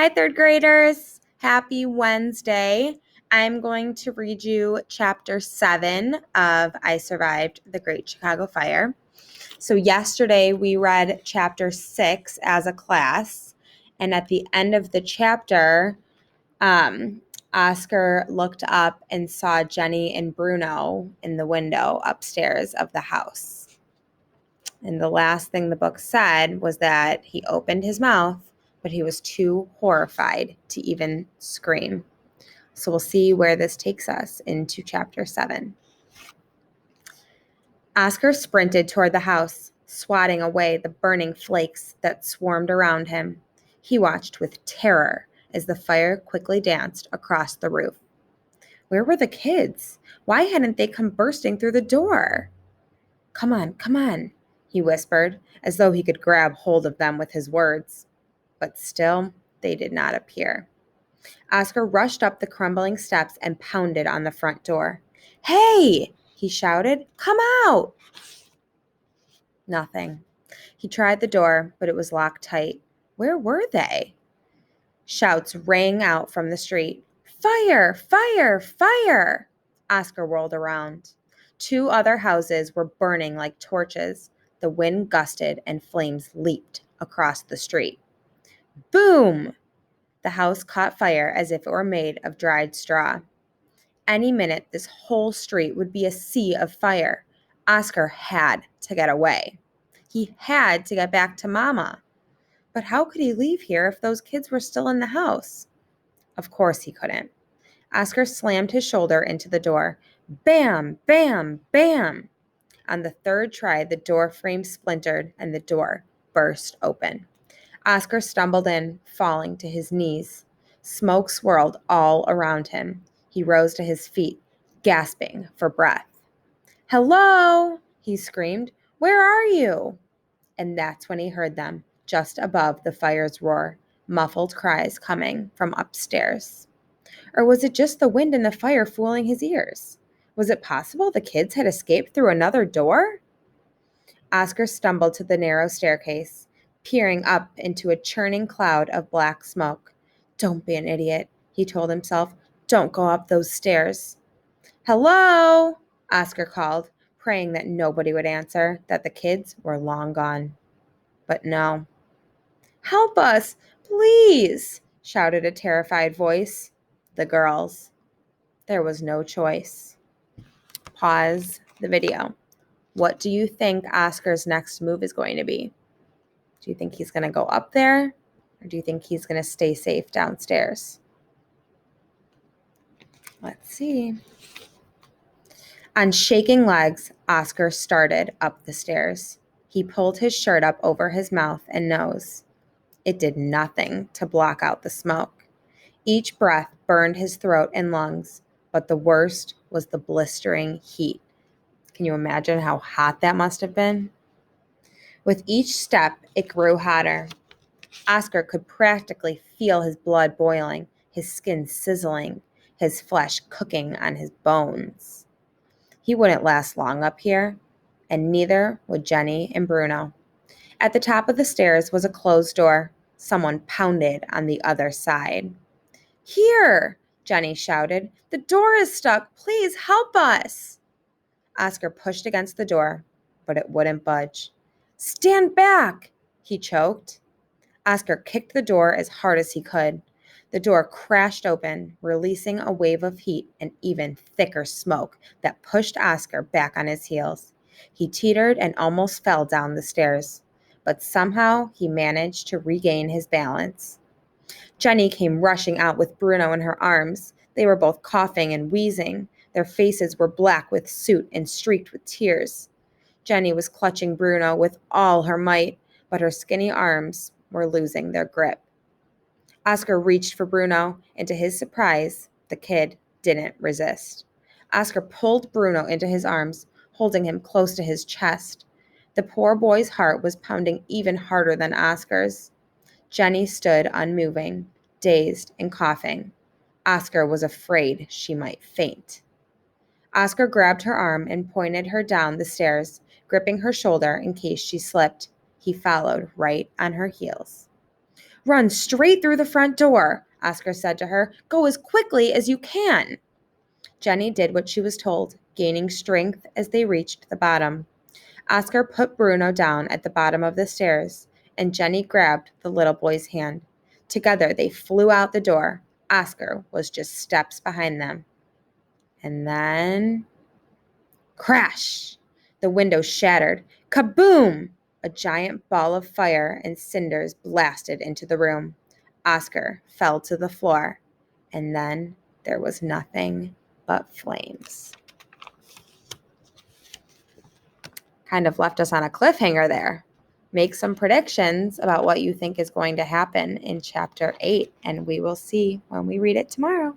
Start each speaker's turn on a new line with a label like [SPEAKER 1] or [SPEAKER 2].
[SPEAKER 1] Hi, third graders. Happy Wednesday. I'm going to read you chapter 7 of I Survived the Great Chicago Fire. So, yesterday we read chapter 6 as a class, and at the end of the chapter, Oscar looked up and saw Jenny and Bruno in the window upstairs of the house. And the last thing the book said was that he opened his mouth, but he was too horrified to even scream. So we'll see where this takes us into chapter 7. Oscar sprinted toward the house, swatting away the burning flakes that swarmed around him. He watched with terror as the fire quickly danced across the roof. Where were the kids? Why hadn't they come bursting through the door? Come on, he whispered, as though he could grab hold of them with his words. But still, they did not appear. Oscar rushed up the crumbling steps and pounded on the front door. Hey, he shouted, come out! Nothing. He tried the door, but it was locked tight. Where were they? Shouts rang out from the street. Fire! Fire! Fire! Oscar whirled around. 2 other houses were burning like torches. The wind gusted and flames leaped across the street. Boom! The house caught fire as if it were made of dried straw. Any minute, this whole street would be a sea of fire. Oscar had to get away. He had to get back to Mama. But how could he leave here if those kids were still in the house? Of course he couldn't. Oscar slammed his shoulder into the door. Bam! Bam! Bam! On the third try, the door frame splintered and the door burst open. Oscar stumbled in, falling to his knees. Smoke swirled all around him. He rose to his feet, gasping for breath. Hello! He screamed. Where are you? And that's when he heard them, just above the fire's roar, muffled cries coming from upstairs. Or was it just the wind and the fire fooling his ears? Was it possible the kids had escaped through another door? Oscar stumbled to the narrow staircase, peering up into a churning cloud of black smoke. Don't be an idiot, he told himself. Don't go up those stairs. Hello, Oscar called, praying that nobody would answer, that the kids were long gone. But no. Help us, please, shouted a terrified voice. The girls. There was no choice. Pause the video. What do you think Oscar's next move is going to be? Do you think he's going to go up there? Or do you think he's going to stay safe downstairs? Let's see. On shaking legs, Oscar started up the stairs. He pulled his shirt up over his mouth and nose. It did nothing to block out the smoke. Each breath burned his throat and lungs, but the worst was the blistering heat. Can you imagine how hot that must have been? With each step, it grew hotter. Oscar could practically feel his blood boiling, his skin sizzling, his flesh cooking on his bones. He wouldn't last long up here, and neither would Jenny and Bruno. At the top of the stairs was a closed door. Someone pounded on the other side. Here, Jenny shouted. The door is stuck. Please help us. Oscar pushed against the door, but it wouldn't budge. Stand back, he choked. Oscar kicked the door as hard as he could. The door crashed open, releasing a wave of heat and even thicker smoke that pushed Oscar back on his heels. He teetered and almost fell down the stairs, but somehow he managed to regain his balance. Jenny came rushing out with Bruno in her arms. They were both coughing and wheezing. Their faces were black with soot and streaked with tears. Jenny was clutching Bruno with all her might, but her skinny arms were losing their grip. Oscar reached for Bruno, and to his surprise, the kid didn't resist. Oscar pulled Bruno into his arms, holding him close to his chest. The poor boy's heart was pounding even harder than Oscar's. Jenny stood unmoving, dazed and coughing. Oscar was afraid she might faint. Oscar grabbed her arm and pointed her down the stairs, gripping her shoulder in case she slipped. He followed right on her heels. Run straight through the front door, Oscar said to her. Go as quickly as you can. Jenny did what she was told, gaining strength as they reached the bottom. Oscar put Bruno down at the bottom of the stairs, and Jenny grabbed the little boy's hand. Together they flew out the door. Oscar was just steps behind them. And then, crash! The window shattered. Kaboom! A giant ball of fire and cinders blasted into the room. Oscar fell to the floor, and then there was nothing but flames. Kind of left us on a cliffhanger there. Make some predictions about what you think is going to happen in chapter 8, and we will see when we read it tomorrow.